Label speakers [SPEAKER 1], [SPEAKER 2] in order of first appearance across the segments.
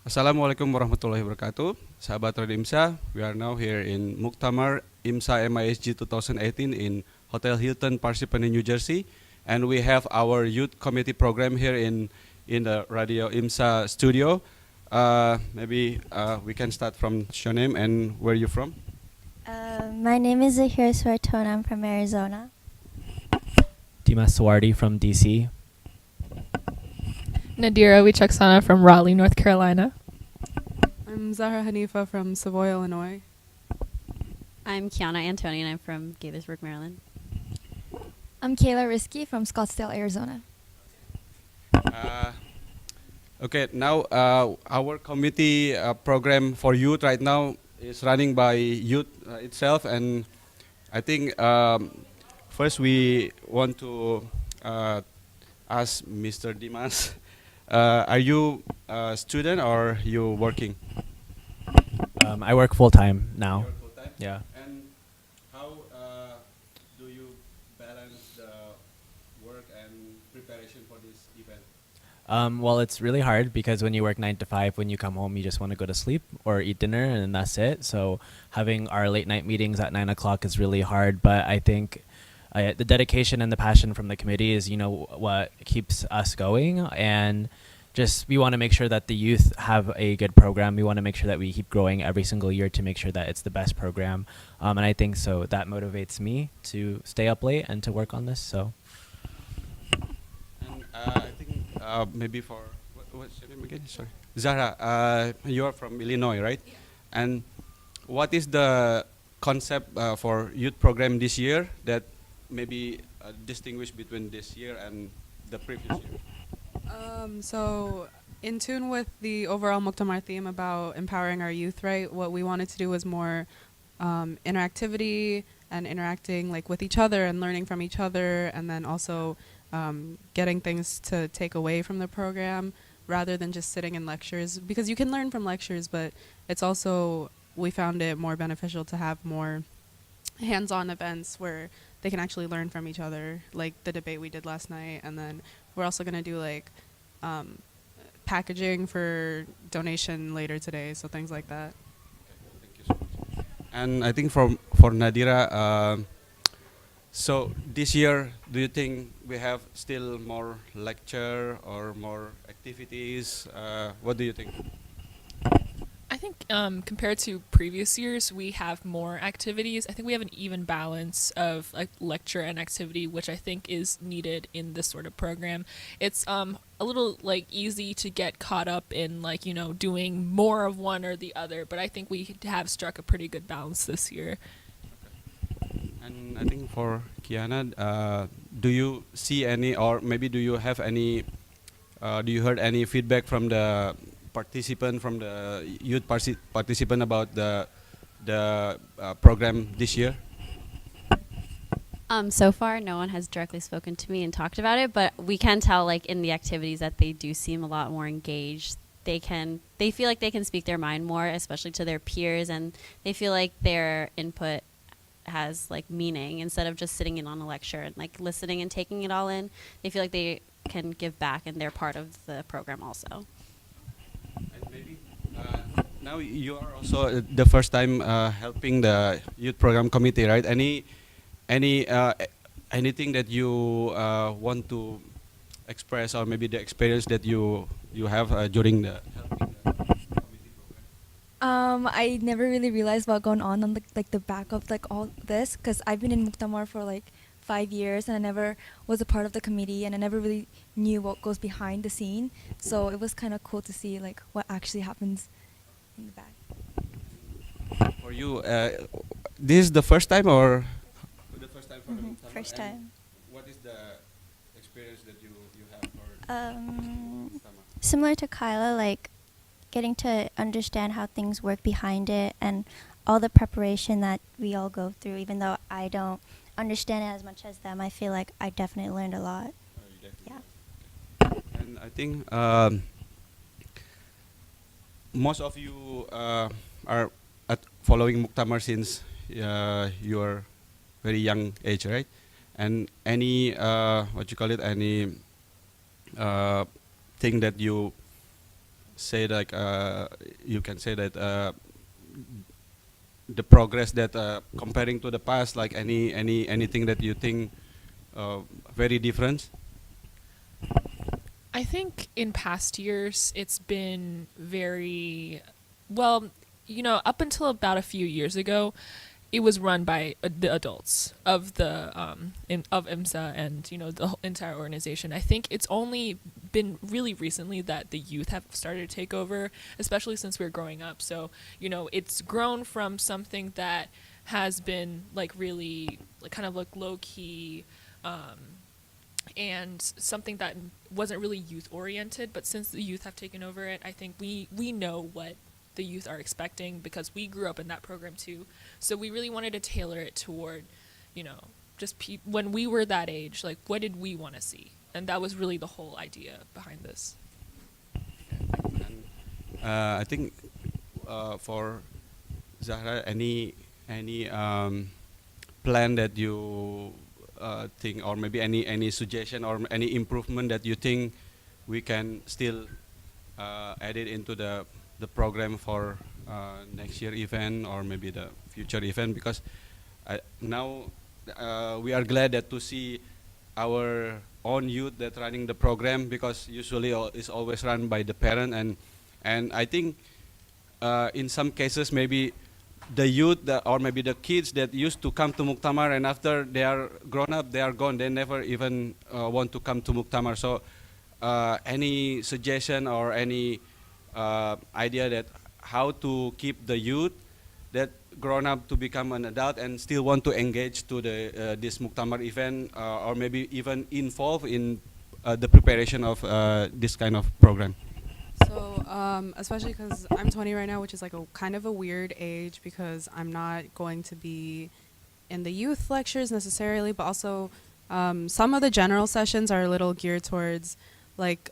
[SPEAKER 1] Assalamualaikum warahmatullahi wabarakatuh. Sahabat Radio IMSA, we are now here in Muktamar IMSA-MISG 2018 in Hotel Hilton, Parsippany, New Jersey. And we have our youth committee program here in the Radio IMSA studio. Maybe we can start from your name and where you from?
[SPEAKER 2] My name is Zahera Suhartono. I'm from Arizona.
[SPEAKER 3] Dimas Syuardi from DC.
[SPEAKER 4] Nadira Wicaksono from Raleigh, North Carolina.
[SPEAKER 5] I'm Zahra Hanifah from Savoy, Illinois.
[SPEAKER 6] I'm Kayla Antoni and I'm from Gaithersburg, Maryland.
[SPEAKER 7] I'm Kayla Rizki from Scottsdale, Arizona.
[SPEAKER 1] Okay, now our committee program for youth right now is running by youth itself, and I think first we want to ask Mr. Dimas, are you a student or you working?
[SPEAKER 3] I work full-time now.
[SPEAKER 1] You work full-time?
[SPEAKER 3] Yeah.
[SPEAKER 1] And how do you balance the work and preparation for this event?
[SPEAKER 3] Well, it's really hard because when you work 9 to 5, when you come home, you just want to go to sleep or eat dinner, and that's it. So having our late night meetings at 9 o'clock is really hard. But I think the dedication and the passion from the committee is, what keeps us going. And just we want to make sure that the youth have a good program. We want to make sure that we keep growing every single year to make sure that it's the best program. And I think so that motivates me to stay up late and to work on this. So.
[SPEAKER 1] And I think maybe for what's your name again? Sorry, Zahra. You are from Illinois, right? Yeah. And what is the concept for youth program this year that maybe distinguish between this year and the previous year?
[SPEAKER 5] So, in tune with the overall Muktamar theme about empowering our youth, right? What we wanted to do was more interactivity and interacting like with each other and learning from each other, and then also getting things to take away from the program rather than just sitting in lectures, because you can learn from lectures, but it's also, we found it more beneficial to have more hands-on events where they can actually learn from each other, like the debate we did last night. And then we're also going to do like packaging for donation later today, so things like that.
[SPEAKER 1] Okay, thank you so much. And I think for Nadira, so this year, do you think we have still more lecture or more activities? What do you think?
[SPEAKER 4] I think compared to previous years, we have more activities. I think we have an even balance of like lecture and activity, which I think is needed in this sort of program. It's a little like easy to get caught up in like, doing more of one or the other, but I think we have struck a pretty good balance this year.
[SPEAKER 1] Okay. And I think for Kiana, do you see any, or maybe do you have any, do you heard any feedback from the participant, from the youth participant about the program this year?
[SPEAKER 6] So far, no one has directly spoken to me and talked about it, but we can tell, like in the activities, that they do seem a lot more engaged. They feel like they can speak their mind more, especially to their peers, and they feel like their input has like meaning instead of just sitting in on a lecture and like listening and taking it all in. They feel like they can give back, and they're part of the program also.
[SPEAKER 1] And maybe now you are also the first time helping the youth program committee, right? Anything that you want to express, or maybe the experience that you have during the helping the committee program?
[SPEAKER 7] I never really realized what going on the back of like all this, because I've been in Muktamar for like 5 years and I never was a part of the committee, and I never really knew what goes behind the scene. So it was kind of cool to see like what actually happens in the back.
[SPEAKER 1] For you, this is the first time, or the first time for the Muktamar?
[SPEAKER 2] First time.
[SPEAKER 1] What is the experience that you have for Muktamar?
[SPEAKER 2] Similar to Kayla, like getting to understand how things work behind it and all the preparation that we all go through. Even though I don't understand it as much as them, I feel like I definitely learned a lot. Yeah.
[SPEAKER 1] And I think most of you are following Muktamar since you are very young age, right? And any what you call it, any thing that you say like you can say that the progress that comparing to the past, like anything that you think very different?
[SPEAKER 4] I think in past years it's been very well, up until about a few years ago, it was run by the adults of the of IMSA and the entire organization. I think it's only been really recently that the youth have started to take over, especially since we're growing up. So it's grown from something that has been like really like kind of like low key. And something that wasn't really youth oriented, but since the youth have taken over it, I think we know what the youth are expecting because we grew up in that program too. So we really wanted to tailor it toward, just when we were that age, like what did we want to see? And that was really the whole idea behind this.
[SPEAKER 1] And, I think for Zahra, any plan that you think, or maybe any suggestion or any improvement that you think we can still add it into the program for next year event or maybe the future event, because now we are glad that to see our own youth that running the program, because usually it's always run by the parent, and I think in some cases maybe the youth or maybe the kids that used to come to Muktamar, and after they are grown up, they are gone. They never even want to come to Muktamar. So any suggestion or any idea that how to keep the youth that grown up to become an adult and still want to engage to the this Muktamar event, or maybe even involved in the preparation of this kind of program?
[SPEAKER 5] So, especially because I'm 20 right now, which is like a kind of a weird age because I'm not going to be in the youth lectures necessarily, but also some of the general sessions are a little geared towards like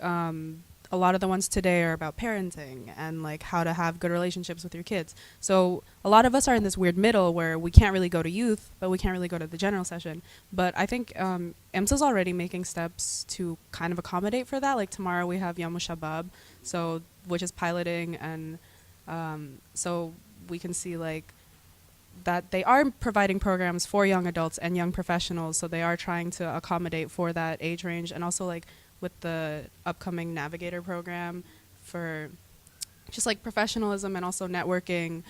[SPEAKER 5] a lot of the ones today are about parenting and like how to have good relationships with your kids. So a lot of us are in this weird middle where we can't really go to youth, but we can't really go to the general session. But I think IMSA's already making steps to kind of accommodate for that. Like tomorrow we have Yamu Shabab, so which is piloting, and so we can see like that they are providing programs for young adults and young professionals, so they are trying to accommodate for that age range. And also like with the upcoming Navigator program for just like professionalism and also networking,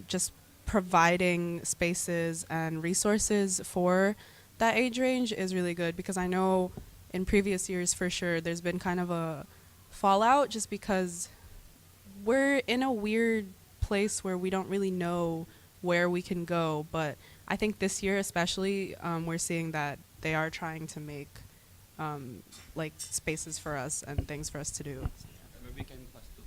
[SPEAKER 5] just providing spaces and resources for that age range is really good, because I know in previous years for sure there's been kind of a fallout just because we're in a weird place where we don't really know where we can go. But I think this year especially we're seeing that they are trying to make like spaces for us and things for us to do.
[SPEAKER 1] Maybe can pass to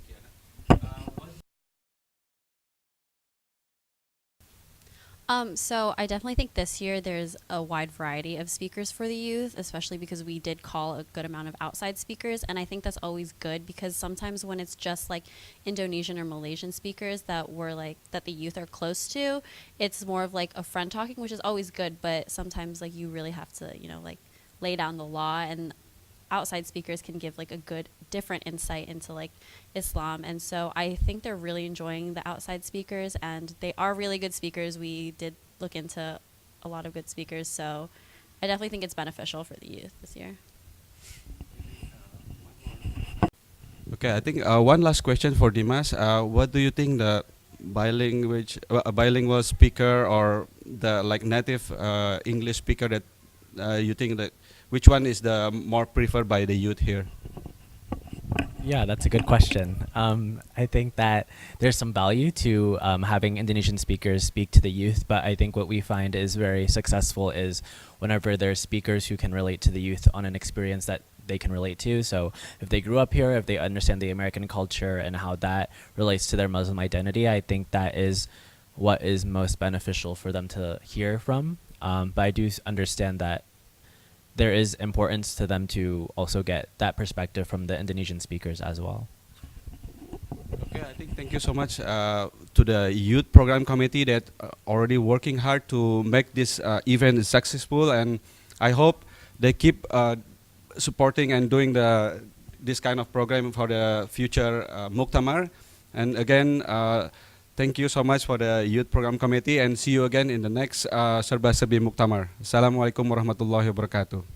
[SPEAKER 1] Kiana.
[SPEAKER 6] So I definitely think this year there's a wide variety of speakers for the youth, especially because we did call a good amount of outside speakers. And I think that's always good, because sometimes when it's just like Indonesian or Malaysian speakers that the youth are close to, it's more of like a friend talking, which is always good. But sometimes like you really have to, like lay down the law, and outside speakers can give like a good different insight into like Islam. And so I think they're really enjoying the outside speakers, and they are really good speakers. We did look into a lot of good speakers, so I definitely think it's beneficial for the youth this year.
[SPEAKER 1] Okay, I think one last question for Dimas. What do you think the bilingual speaker or the like native English speaker that you think that which one is the more preferred by the youth here?
[SPEAKER 3] Yeah, that's a good question. I think that there's some value to having Indonesian speakers speak to the youth, but I think what we find is very successful is whenever there's speakers who can relate to the youth on an experience that they can relate to. So if they grew up here, if they understand the American culture and how that relates to their Muslim identity, I think that is what is most beneficial for them to hear from. But I do understand that there is importance to them to also get that perspective from the Indonesian speakers as well.
[SPEAKER 1] Okay, I think thank you so much to the youth program committee that already working hard to make this event successful, and I hope they keep supporting and doing the this kind of program for the future Muktamar. And again, thank you so much for the Youth Program Committee, and see you again in the next Serba Serbi Muktamar. Assalamualaikum warahmatullahi wabarakatuh.